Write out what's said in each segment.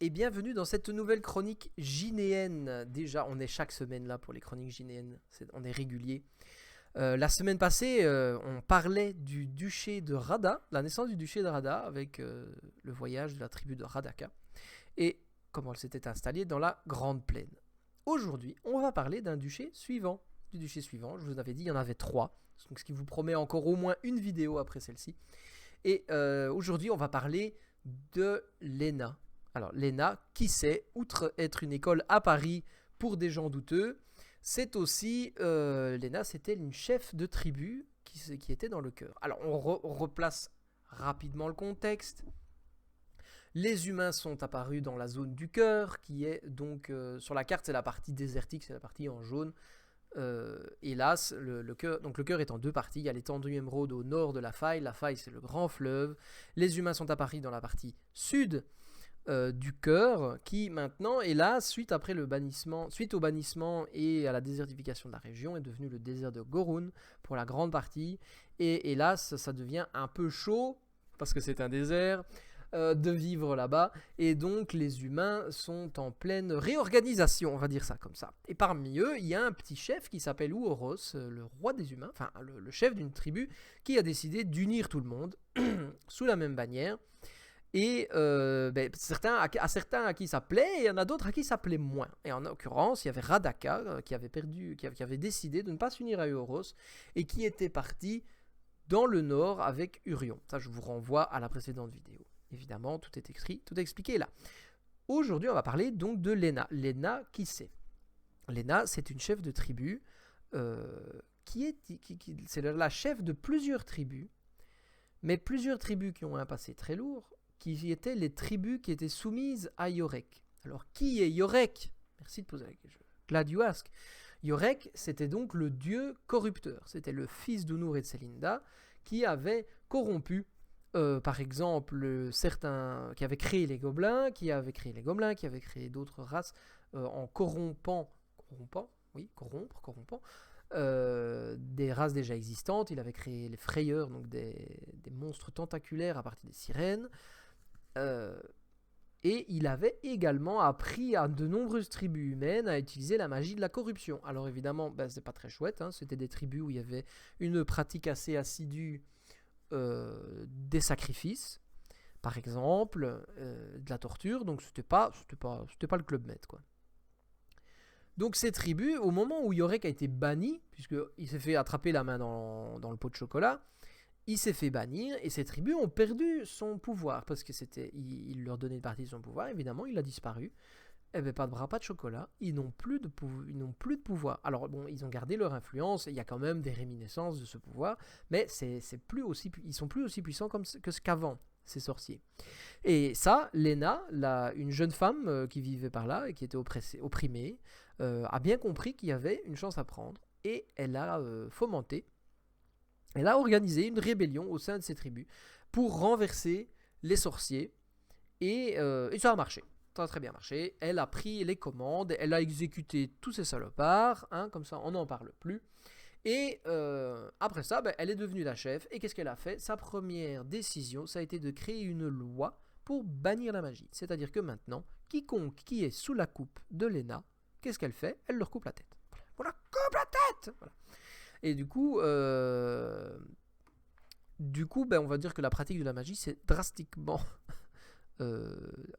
et bienvenue dans cette nouvelle chronique gynéenne. Déjà, on est chaque semaine là pour les chroniques gynéennes, on est régulier. La semaine passée, on parlait du duché de Rada, la naissance du duché de Rada avec le voyage de la tribu de Radaka et comment elle s'était installée dans la Grande Plaine. Aujourd'hui, on va parler d'un duché suivant. Du duché suivant, je vous avais dit, il y en avait 3, donc ce qui vous promet encore au moins une vidéo après celle-ci. Et aujourd'hui, on va parler de l'ENA. Alors, l'ENA, qui c'est, outre être une école à Paris pour des gens douteux, c'est aussi, l'ENA, c'était une chef de tribu qui était dans le cœur. Alors, on replace rapidement le contexte. Les humains sont apparus dans la zone du cœur, qui est donc, sur la carte, c'est la partie désertique, c'est la partie en jaune. Hélas, le cœur est en deux parties. Il y a l'étendue émeraude au nord de la faille. La faille, c'est le grand fleuve. Les humains sont apparus dans la partie sud du cœur, qui maintenant, hélas, suite au bannissement et à la désertification de la région, est devenu le désert de Gorun pour la grande partie. Et hélas, ça devient un peu chaud, parce que c'est un désert, de vivre là-bas, et donc les humains sont en pleine réorganisation, on va dire ça comme ça. Et parmi eux, il y a un petit chef qui s'appelle Ouoros, le roi des humains, enfin le chef d'une tribu, qui a décidé d'unir tout le monde sous la même bannière. Et certains à qui ça plaît, et il y en a d'autres à qui ça plaît moins. Et en l'occurrence, il y avait Radaka qui avait décidé de ne pas s'unir à Ouoros et qui était parti dans le nord avec Urion. Ça, je vous renvoie à la précédente vidéo. Évidemment, tout est écrit, tout est expliqué là. Aujourd'hui, on va parler donc de Lena. Lena, qui c'est? Lena, c'est une chef de tribu c'est la chef de plusieurs tribus, mais plusieurs tribus qui ont un passé très lourd, qui étaient les tribus qui étaient soumises à Yorek. Alors, qui est Yorek? Merci de poser la question. Glad you ask. Yorek, c'était donc le dieu corrupteur. C'était le fils d'Unur et de Selinda qui avait corrompu par exemple, certains qui avaient créé les gobelins, qui avaient créé d'autres races en corrompant, des races déjà existantes. Il avait créé les frayeurs, donc des monstres tentaculaires à partir des sirènes. Et il avait également appris à de nombreuses tribus humaines à utiliser la magie de la corruption. Alors évidemment, c'est pas très chouette, hein, c'était des tribus où il y avait une pratique assez assidue des sacrifices, par exemple, de la torture, donc c'était pas le Club Med, quoi. Donc ces tribus, au moment où Yorek a été banni, puisqu'il s'est fait attraper la main dans le pot de chocolat, il s'est fait bannir, et ces tribus ont perdu son pouvoir, parce que il leur donnait une partie de son pouvoir, évidemment, il a disparu. Eh bien, pas de bras, pas de chocolat, ils n'ont plus de pouvoir. Alors bon, ils ont gardé leur influence, il y a quand même des réminiscences de ce pouvoir, mais ils sont plus aussi puissants que ce qu'avant, ces sorciers. Et ça, Lena, une jeune femme qui vivait par là et qui était opprimée, a bien compris qu'il y avait une chance à prendre, et elle a organisé une rébellion au sein de ses tribus pour renverser les sorciers, et ça a marché. Ça a très bien marché. Elle a pris les commandes, elle a exécuté tous ces salopards, hein, comme ça on n'en parle plus. Et après ça, elle est devenue la chef. Et qu'est-ce qu'elle a fait? Sa première décision, ça a été de créer une loi pour bannir la magie. C'est-à-dire que maintenant, quiconque qui est sous la coupe de Lena, qu'est-ce qu'elle fait? Elle leur coupe la tête. Voilà, coupe la tête. Voilà. Et du coup, on va dire que la pratique de la magie s'est drastiquement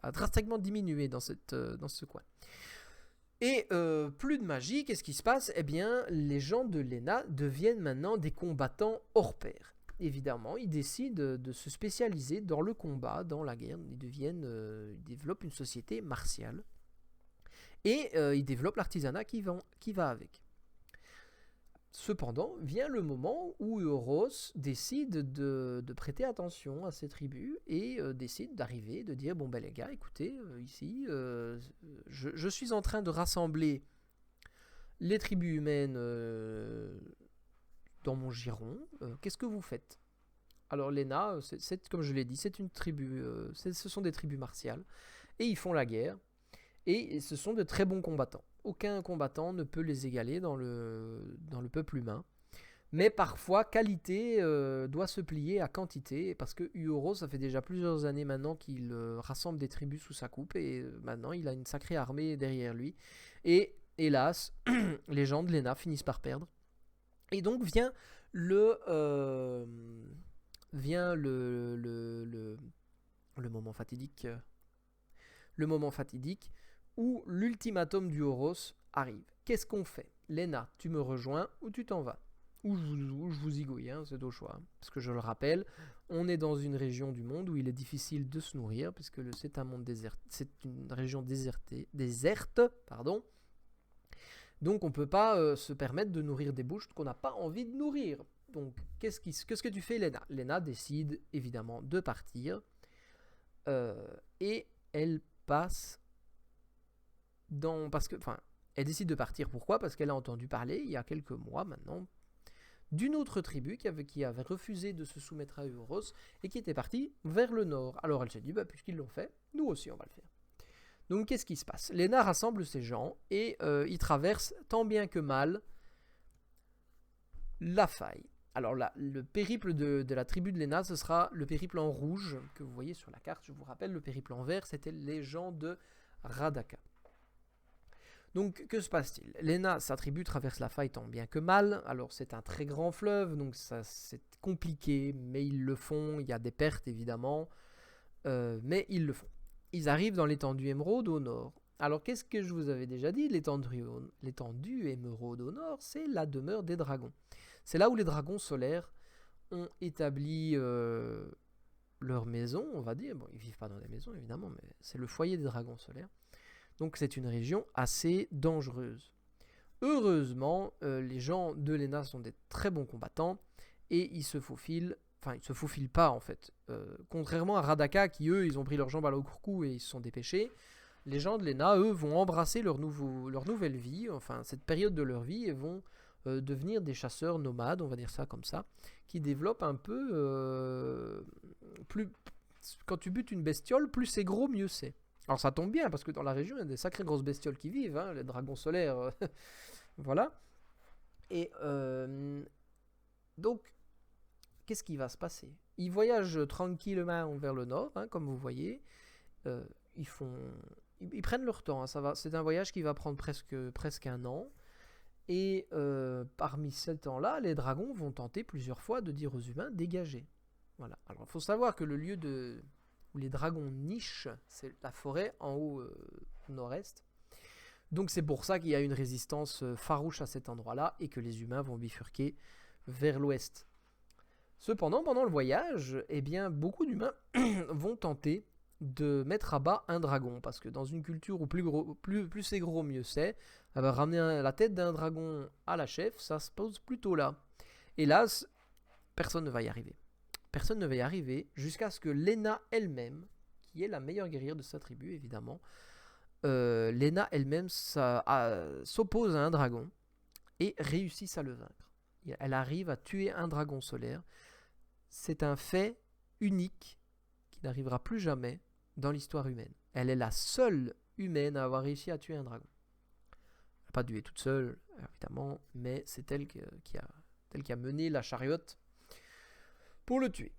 a drastiquement diminué dans ce coin. Et plus de magie, qu'est-ce qui se passe? Eh bien, les gens de Lena deviennent maintenant des combattants hors pair. Évidemment, ils décident de se spécialiser dans le combat, dans la guerre. Ils développent une société martiale. Et ils développent l'artisanat qui va avec. Cependant, vient le moment où Euros décide de prêter attention à ces tribus et décide d'arriver, de dire, bon les gars, écoutez, ici, je suis en train de rassembler les tribus humaines dans mon giron, qu'est-ce que vous faites? Alors Lena, comme je l'ai dit, c'est une tribu, ce sont des tribus martiales, et ils font la guerre, et ce sont de très bons combattants. Aucun combattant ne peut les égaler dans le peuple humain. Mais parfois, qualité doit se plier à quantité, parce que Uoro, ça fait déjà plusieurs années maintenant qu'il rassemble des tribus sous sa coupe, et maintenant il a une sacrée armée derrière lui. Et hélas, les gens de Lena finissent par perdre. Et donc le, euh, vient le moment fatidique, le moment fatidique où l'ultimatum du Horos arrive. Qu'est-ce qu'on fait? Lena, tu me rejoins ou tu t'en vas? Ou je vous zigouille, hein, c'est au choix. Hein. Parce que je le rappelle, on est dans une région du monde où il est difficile de se nourrir, puisque c'est un monde désert, c'est une région déserte, pardon. Donc on ne peut pas se permettre de nourrir des bouches qu'on n'a pas envie de nourrir. Donc qu'est-ce que tu fais, Lena? Lena décide évidemment de partir et elle passe elle décide de partir. Pourquoi? Parce qu'elle a entendu parler il y a quelques mois maintenant d'une autre tribu qui avait refusé de se soumettre à Euros et qui était partie vers le nord. Alors elle s'est dit, puisqu'ils l'ont fait, nous aussi on va le faire. Donc qu'est-ce qui se passe? Lena rassemble ses gens et ils traversent tant bien que mal la faille. Alors là, le périple de la tribu de Lena, ce sera le périple en rouge que vous voyez sur la carte. Je vous rappelle, le périple en vert, c'était les gens de Radaka. Donc, que se passe-t-il? Lena, sa tribu traverse la faille tant bien que mal. Alors, c'est un très grand fleuve, donc ça, c'est compliqué, mais ils le font. Il y a des pertes, évidemment, mais ils le font. Ils arrivent dans l'étendue émeraude au nord. Alors, qu'est-ce que je vous avais déjà dit? L'étendue émeraude au nord, c'est la demeure des dragons. C'est là où les dragons solaires ont établi leur maison, on va dire. Bon, ils ne vivent pas dans des maisons, évidemment, mais c'est le foyer des dragons solaires. Donc c'est une région assez dangereuse. Heureusement, les gens de Lena sont des très bons combattants et ils se faufilent pas en fait. Contrairement à Radaka qui eux, ils ont pris leurs jambes à l'eau-courcou et ils se sont dépêchés, les gens de Lena, eux, vont embrasser leur nouvelle vie, enfin cette période de leur vie, et vont devenir des chasseurs nomades, on va dire ça comme ça, qui développent un peu quand tu butes une bestiole, plus c'est gros, mieux c'est. Alors ça tombe bien, parce que dans la région, il y a des sacrées grosses bestioles qui vivent, hein, les dragons solaires, voilà. Et donc, qu'est-ce qui va se passer? Ils voyagent tranquillement vers le nord, hein, comme vous voyez. Ils prennent leur temps, hein, c'est un voyage qui va prendre presque un an. Et parmi ce temps-là, les dragons vont tenter plusieurs fois de dire aux humains, dégagez. Voilà. Alors il faut savoir que le lieu où les dragons nichent, c'est la forêt en haut nord-est. Donc c'est pour ça qu'il y a une résistance farouche à cet endroit-là et que les humains vont bifurquer vers l'ouest. Cependant, pendant le voyage, eh bien, beaucoup d'humains vont tenter de mettre à bas un dragon, parce que dans une culture où plus c'est gros, mieux c'est, ramener la tête d'un dragon à la chef, ça se pose plutôt là. Hélas, personne ne va y arriver. Personne ne va y arriver jusqu'à ce que Lena elle-même, qui est la meilleure guerrière de sa tribu évidemment, Lena elle-même s'oppose à un dragon et réussisse à le vaincre. Elle arrive à tuer un dragon solaire. C'est un fait unique qui n'arrivera plus jamais dans l'histoire humaine. Elle est la seule humaine à avoir réussi à tuer un dragon. Elle n'a pas dû être toute seule, évidemment, mais c'est elle qui a mené la chariote pour le tuer.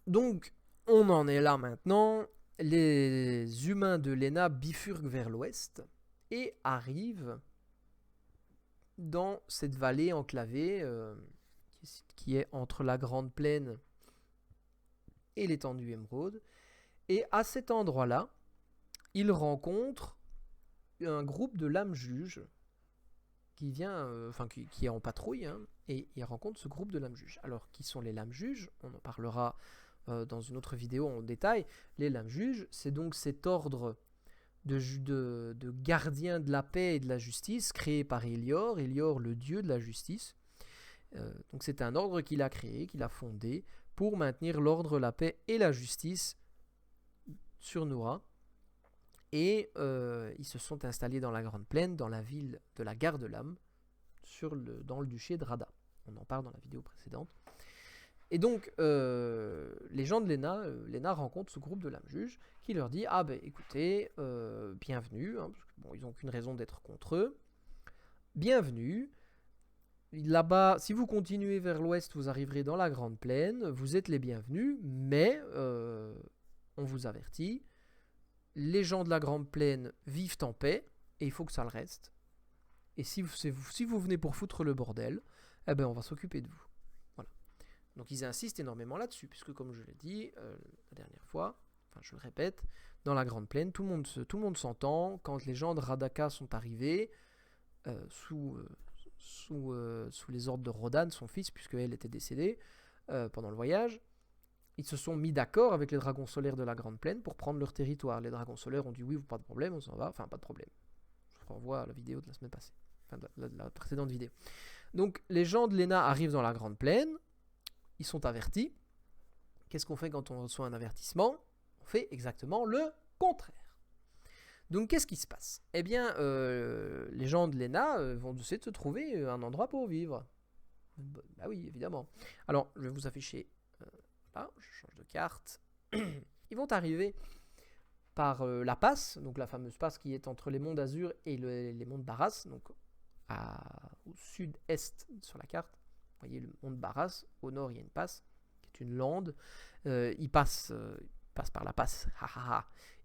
Donc, on en est là maintenant. Les humains de Lena bifurquent vers l'ouest et arrivent dans cette vallée enclavée qui est entre la Grande Plaine et l'étendue émeraude. Et à cet endroit-là, ils rencontrent un groupe de lames-juges qui qui est en patrouille, hein, et ils rencontrent ce groupe de lames-juges. Alors, qui sont les lames-juges? On en parlera dans une autre vidéo en détail. Les lames-juges, c'est donc cet ordre de gardiens de la paix et de la justice créé par Elior, le dieu de la justice. Donc c'est un ordre qu'il a créé, qu'il a fondé pour maintenir l'ordre, la paix et la justice sur Noura. Et ils se sont installés dans la Grande Plaine, dans la ville de la Gare de Lame, dans le duché de Rada. On en parle dans la vidéo précédente. Et donc, les gens de Lena rencontrent ce groupe de lames-juges qui leur dit « Ah ben écoutez, bienvenue, hein, parce que, bon, ils n'ont aucune raison d'être contre eux. Bienvenue, là-bas, si vous continuez vers l'ouest, vous arriverez dans la Grande Plaine, vous êtes les bienvenus, mais on vous avertit, les gens de la Grande Plaine vivent en paix, et il faut que ça le reste. Et si vous venez pour foutre le bordel, eh ben on va s'occuper de vous. Voilà. Donc ils insistent énormément là-dessus, puisque comme je l'ai dit la dernière fois, enfin je le répète, dans la Grande Plaine, tout le monde s'entend. Quand les gens de Radaka sont arrivés, sous les ordres de Rodan, son fils, puisqu'elle était décédée pendant le voyage, ils se sont mis d'accord avec les dragons solaires de la Grande Plaine pour prendre leur territoire. Les dragons solaires ont dit oui, pas de problème, on s'en va, enfin pas de problème. Je renvoie à la vidéo de la semaine passée, enfin la précédente vidéo. Donc les gens de l'ENA arrivent dans la Grande Plaine, ils sont avertis. Qu'est-ce qu'on fait quand on reçoit un avertissement? On fait exactement le contraire. Donc qu'est-ce qui se passe? Eh bien, les gens de l'ENA vont essayer de se trouver un endroit pour vivre. Bah oui, évidemment. Alors, je vais vous afficher, là, je change de carte. Ils vont arriver par la passe, donc la fameuse passe qui est entre les monts d'Azur et les monts de Barras, donc au sud-est sur la carte. Vous voyez le mont de Barras, au nord il y a une passe, qui est une lande. Ils passent par la passe,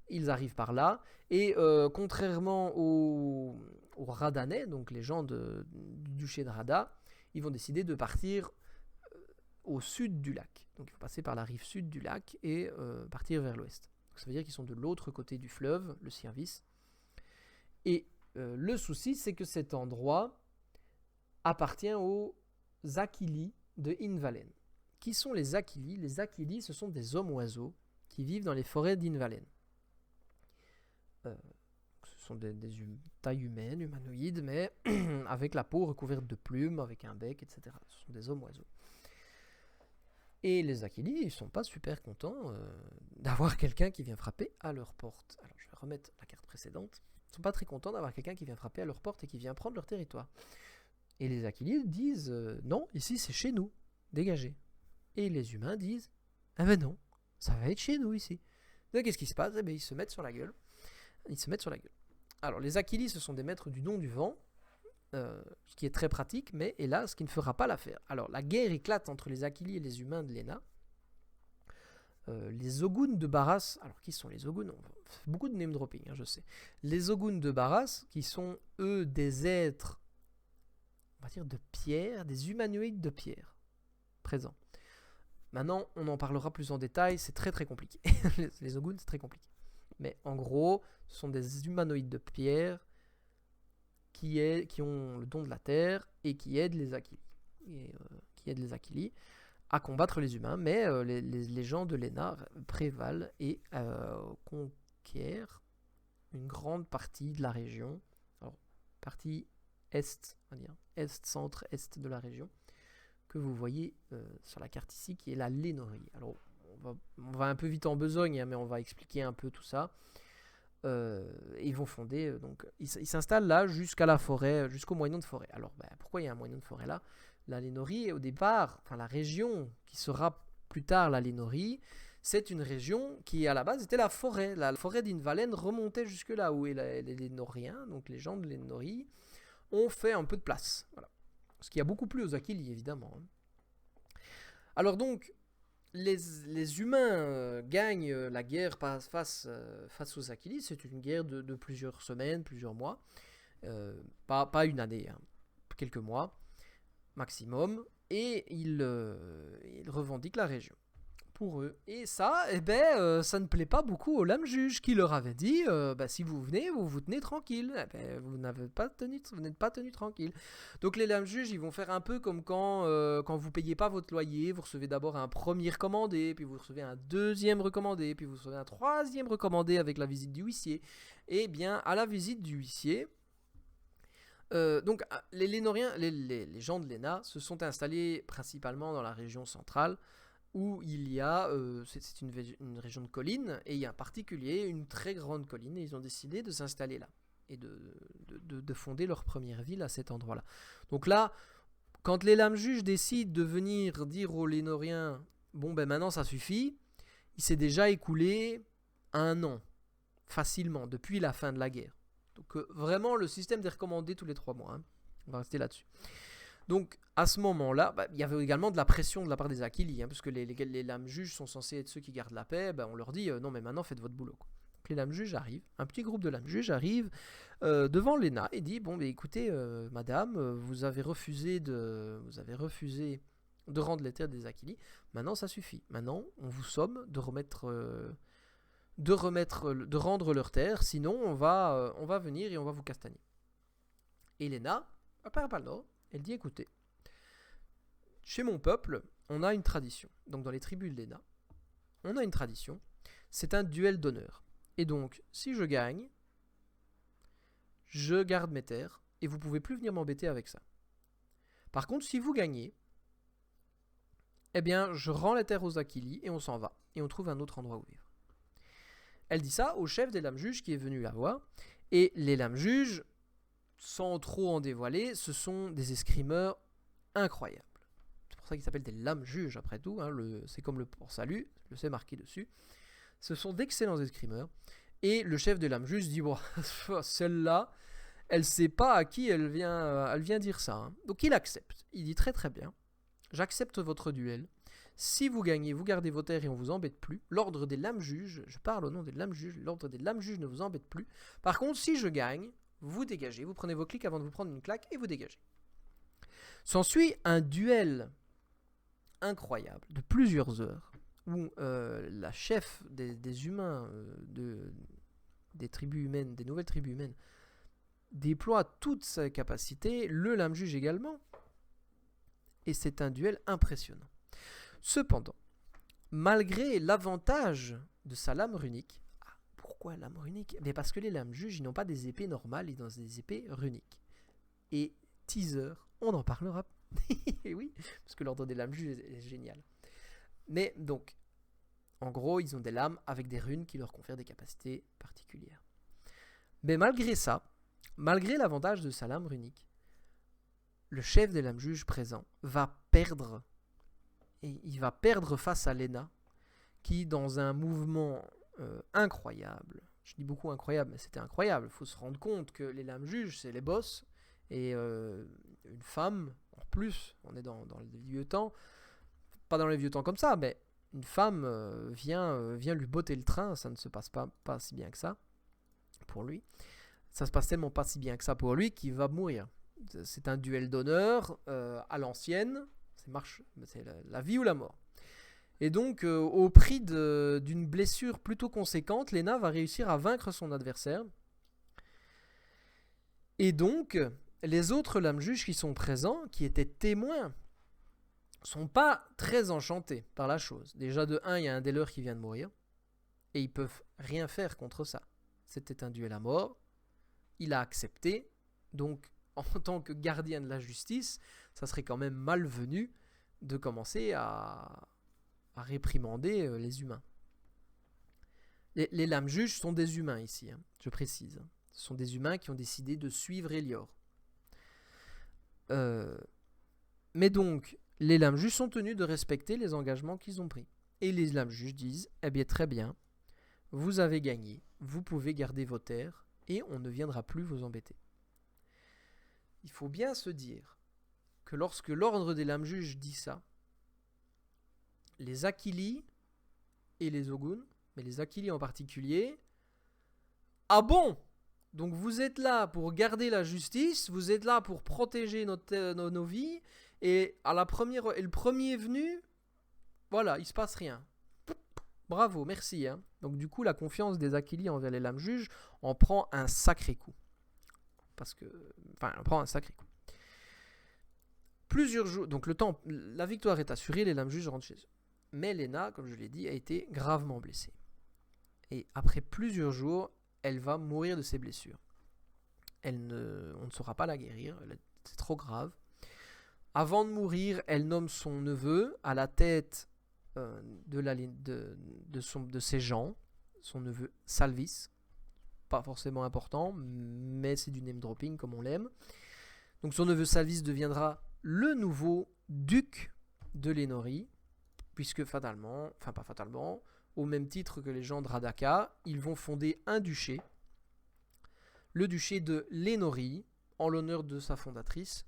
ils arrivent par là, et contrairement aux Radanais, donc les gens du duché de Rada, ils vont décider de partir au sud du lac. Donc ils vont passer par la rive sud du lac et partir vers l'ouest. Donc, ça veut dire qu'ils sont de l'autre côté du fleuve, le Sirvis. Et le souci, c'est que cet endroit appartient aux Akili de Invalen. Qui sont les Akili? Les Akili, ce sont des hommes-oiseaux qui vivent dans les forêts d'Invalen. Ce sont des tailles humaines, humanoïdes, mais avec la peau recouverte de plumes, avec un bec, etc. Ce sont des hommes-oiseaux. Et les Akili, ils sont pas super contents d'avoir quelqu'un qui vient frapper à leur porte. Alors, je vais remettre la carte précédente. Ils sont pas très contents d'avoir quelqu'un qui vient frapper à leur porte et qui vient prendre leur territoire. Et les Akili disent non, ici c'est chez nous, dégagez. Et les humains disent ah ben non, ça va être chez nous ici. Donc qu'est-ce qui se passe? Eh ben, ils se mettent sur la gueule. Alors les Akili, ce sont des maîtres du don du vent, ce qui est très pratique, mais hélas, ce qui ne fera pas l'affaire. Alors la guerre éclate entre les Akili et les humains de l'ENA. Les Oguns de Barras, alors qui sont les Oguns? On fait beaucoup de name dropping, je sais. Les Oguns de Barras, qui sont eux des êtres, on va dire de pierre, des humanoïdes de pierre, présents. Maintenant, on en parlera plus en détail, c'est très très compliqué. Les Oguns, c'est très compliqué. Mais en gros, ce sont des humanoïdes de pierre qui ont le don de la terre et qui aident les Akili. À combattre les humains, mais les gens de l'ENA prévalent et conquièrent une grande partie de la région. Alors, partie est, on va dire, est, centre, est de la région, que vous voyez sur la carte ici, qui est la Lénorie. Alors, on va un peu vite en besogne, mais on va expliquer un peu tout ça. Ils vont fonder, donc ils s'installent là jusqu'à la forêt, jusqu'au moyen de forêt. Alors, pourquoi il y a un moyen de forêt là? La Lénorie, au départ, enfin la région qui sera plus tard la Lénorie, c'est une région qui à la base était la forêt. La forêt d'Invalen remontait jusque là où les Lénoriens, donc les gens de Lénorie, ont fait un peu de place. Voilà. Ce qui a beaucoup plu aux Akili, évidemment. Alors donc, les humains gagnent la guerre face aux Akili. C'est une guerre de plusieurs semaines, plusieurs mois. Pas une année, quelques mois maximum, et ils revendiquent la région pour eux. Et ça, ça ne plaît pas beaucoup au lame juge qui leur avait dit si vous venez, vous tenez tranquille. Vous n'êtes pas tenu tranquille. Donc les lame juges, ils vont faire un peu comme quand vous payez pas votre loyer, vous recevez d'abord un premier recommandé, puis vous recevez un deuxième recommandé, puis vous recevez un troisième recommandé avec la visite du huissier. Et bien, à la visite du huissier, donc les Lénoriens, les gens de l'ENA se sont installés principalement dans la région centrale où il y a, c'est une région de collines, et il y a en particulier une très grande colline, et ils ont décidé de s'installer là et de fonder leur première ville à cet endroit-là. Donc là, quand les lames juges décident de venir dire aux Lénoriens maintenant ça suffit, il s'est déjà écoulé 1 an facilement depuis la fin de la guerre. Donc vraiment le système des recommandés tous les 3 mois, on va rester là-dessus. Donc à ce moment-là, il y avait également de la pression de la part des Achilles, hein, parce que les lames juges sont censés être ceux qui gardent la paix. On leur dit non mais maintenant faites votre boulot, quoi. Donc les lames juges arrivent, un petit groupe de lames juges arrive devant Léna et dit bon écoutez madame, vous avez refusé de rendre les terres des Achilles. Maintenant ça suffit. Maintenant on vous somme de rendre leurs terres, sinon on va venir et on va vous castagner. Et Léna, elle dit écoutez, chez mon peuple, on a une tradition. Donc dans les tribus de Léna, on a une tradition. C'est un duel d'honneur. Et donc, si je gagne, je garde mes terres et vous pouvez plus venir m'embêter avec ça. Par contre, si vous gagnez, eh bien, je rends les terres aux Achilles et on s'en va. Et on trouve un autre endroit où vivre. Elle dit ça au chef des lames juges qui est venu la voir. Et les lames juges, sans trop en dévoiler, ce sont des escrimeurs incroyables. C'est pour ça qu'ils s'appellent des lames juges après tout. Hein, c'est comme le port salut, le c'est marqué dessus. Ce sont d'excellents escrimeurs. Et le chef des lames juges dit bon, celle-là, elle sait pas à qui elle vient dire ça. Hein. Donc il accepte. Il dit très très bien. J'accepte votre duel. Si vous gagnez, vous gardez vos terres et on vous embête plus. L'ordre des lames juges, je parle au nom des lames juges, l'ordre des lames juges ne vous embête plus. Par contre, si je gagne, vous dégagez. Vous prenez vos clics avant de vous prendre une claque et vous dégagez. S'ensuit un duel incroyable de plusieurs heures où la chef des humains, des tribus humaines, des nouvelles tribus humaines, déploie toute sa capacité, le lame juge également. Et c'est un duel impressionnant. Cependant, malgré l'avantage de sa lame runique, pourquoi lame runique ? Parce que les lames juges, ils n'ont pas des épées normales, ils ont des épées runiques. Et teaser, on en parlera. Et oui, parce que l'ordre des lames juges est génial. Mais donc, en gros, ils ont des lames avec des runes qui leur confèrent des capacités particulières. Mais malgré ça, malgré l'avantage de sa lame runique, le chef des lames juges présent va perdre. Et il va perdre face à Léna, qui dans un mouvement incroyable, je dis beaucoup incroyable, mais c'était incroyable, il faut se rendre compte que les lames juges, c'est les boss, et une femme, en plus, on est dans les vieux temps, pas dans les vieux temps comme ça, mais une femme vient lui botter le train, ça ne se passe pas si bien que ça, pour lui. Ça se passe tellement pas si bien que ça pour lui qu'il va mourir. C'est un duel d'honneur à l'ancienne, c'est la vie ou la mort. Et donc, au prix d'une blessure plutôt conséquente, Léna va réussir à vaincre son adversaire. Et donc, les autres lames juges qui sont présents, qui étaient témoins, sont pas très enchantés par la chose. Déjà, de 1, il y a un des leurs qui vient de mourir, et ils peuvent rien faire contre ça. C'était un duel à mort, il a accepté, donc en tant que gardien de la justice, ça serait quand même malvenu de commencer à réprimander les humains. Les lames juges sont des humains ici, hein, je précise. Ce sont des humains qui ont décidé de suivre Elior. Mais donc, les lames juges sont tenus de respecter les engagements qu'ils ont pris. Et les lames juges disent, eh bien très bien, vous avez gagné, vous pouvez garder vos terres et on ne viendra plus vous embêter. Il faut bien se dire que lorsque l'ordre des lames juges dit ça, les Achilles et les Ogun, mais les Achilles en particulier, ah bon ? Donc vous êtes là pour garder la justice, vous êtes là pour protéger nos vies, et le premier venu, voilà, il se passe rien. Bravo, merci. Hein. Donc du coup, la confiance des Achilles envers les lames juges en prend un sacré coup. On prend un sacré coup. Plusieurs jours, donc la victoire est assurée, les lames juges rentrent chez eux. Mais Léna, comme je l'ai dit, a été gravement blessée. Et après plusieurs jours, elle va mourir de ses blessures. On ne saura pas la guérir, c'est trop grave. Avant de mourir, elle nomme son neveu à la tête de ses gens, son neveu Salvis. Pas forcément important, mais c'est du name dropping comme on l'aime. Donc son neveu Salvis deviendra le nouveau duc de Lénorie, puisque pas fatalement, au même titre que les gens de Radaka, ils vont fonder un duché, le duché de Lénorie, en l'honneur de sa fondatrice.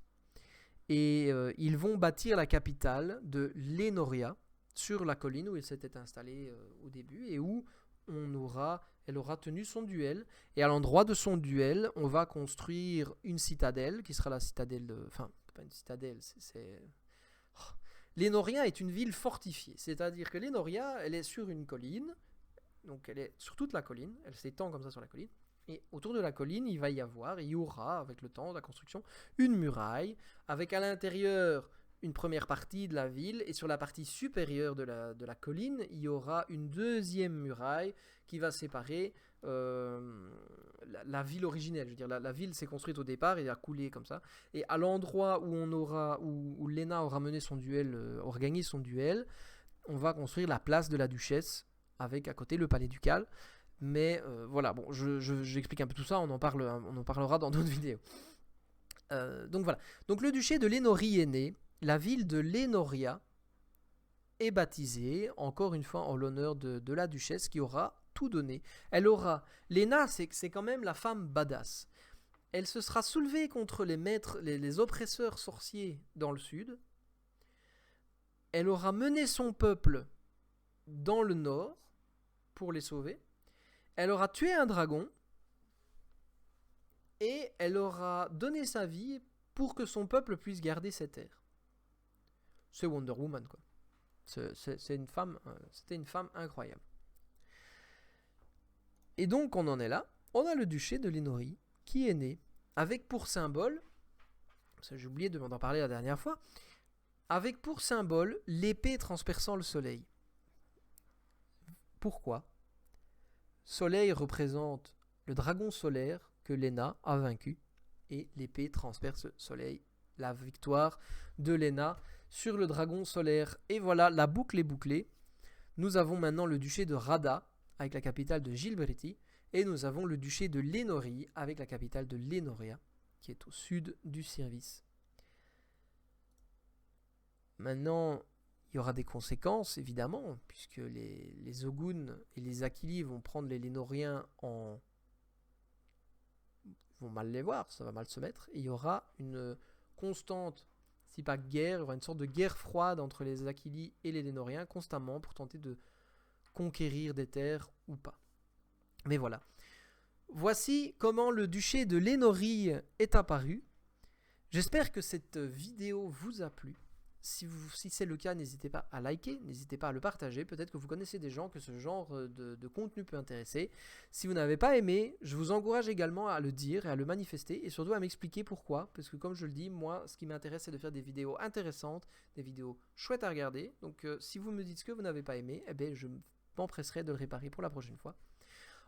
Et ils vont bâtir la capitale de Lénoria, sur la colline où il s'était installé au début, et où elle aura tenu son duel. Et à l'endroit de son duel, on va construire une citadelle, qui sera la citadelle de... Enfin, pas une citadelle, Lénoria est une ville fortifiée, c'est-à-dire que Lénoria, elle est sur une colline, donc elle est sur toute la colline, elle s'étend comme ça sur la colline, et autour de la colline, il y aura, avec le temps de la construction, une muraille, avec à l'intérieur une première partie de la ville, et sur la partie supérieure de la colline, il y aura une deuxième muraille qui va séparer la ville originelle. Je veux dire, la ville s'est construite au départ et a coulé comme ça. Et à l'endroit où Léna aura mené son duel, aura gagné son duel, on va construire la place de la duchesse, avec à côté le palais ducal. Mais voilà, bon, j'explique un peu tout ça, on en parlera dans d'autres vidéos. Donc voilà. Donc le duché de Lénorie est né. La ville de Lénoria est baptisée, encore une fois en l'honneur de la duchesse qui aura tout donné. Léna, c'est quand même la femme badass. Elle se sera soulevée contre les oppresseurs sorciers dans le sud. Elle aura mené son peuple dans le nord pour les sauver. Elle aura tué un dragon. Et elle aura donné sa vie pour que son peuple puisse garder ses terres. C'est Wonder Woman, quoi. C'était une femme incroyable. Et donc on en est là. On a le duché de Lénorie qui est né avec pour symbole, j'ai oublié de m'en parler la dernière fois, avec pour symbole l'épée transperçant le soleil. Pourquoi ? Soleil représente le dragon solaire que Léna a vaincu, et l'épée transperce le soleil, la victoire de Léna sur le dragon solaire. Et voilà, la boucle est bouclée. Nous avons maintenant le duché de Rada avec la capitale de Gilberti, et nous avons le duché de Lénorie avec la capitale de Lénoria qui est au sud du Service. Maintenant, il y aura des conséquences évidemment, puisque les Ogun et les Akili vont prendre les Lénoriens vont mal les voir, ça va mal se mettre, et il y aura une constante, si pas guerre, il y aura une sorte de guerre froide entre les Akili et les Lénoriens constamment pour tenter de conquérir des terres ou pas. Mais voilà. Voici comment le duché de Lénorie est apparu. J'espère que cette vidéo vous a plu. Si c'est le cas, n'hésitez pas à liker, n'hésitez pas à le partager. Peut-être que vous connaissez des gens que ce genre de contenu peut intéresser. Si vous n'avez pas aimé, je vous encourage également à le dire et à le manifester et surtout à m'expliquer pourquoi. Parce que comme je le dis, moi, ce qui m'intéresse, c'est de faire des vidéos intéressantes, des vidéos chouettes à regarder. Donc si vous me dites ce que vous n'avez pas aimé, eh bien, je m'empresserai de le réparer pour la prochaine fois.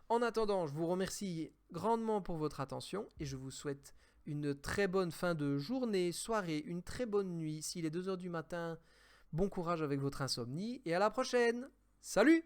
En attendant, je vous remercie grandement pour votre attention et je vous souhaite une très bonne fin de journée, soirée, une très bonne nuit. S'il est 2h du matin, bon courage avec votre insomnie et à la prochaine. Salut!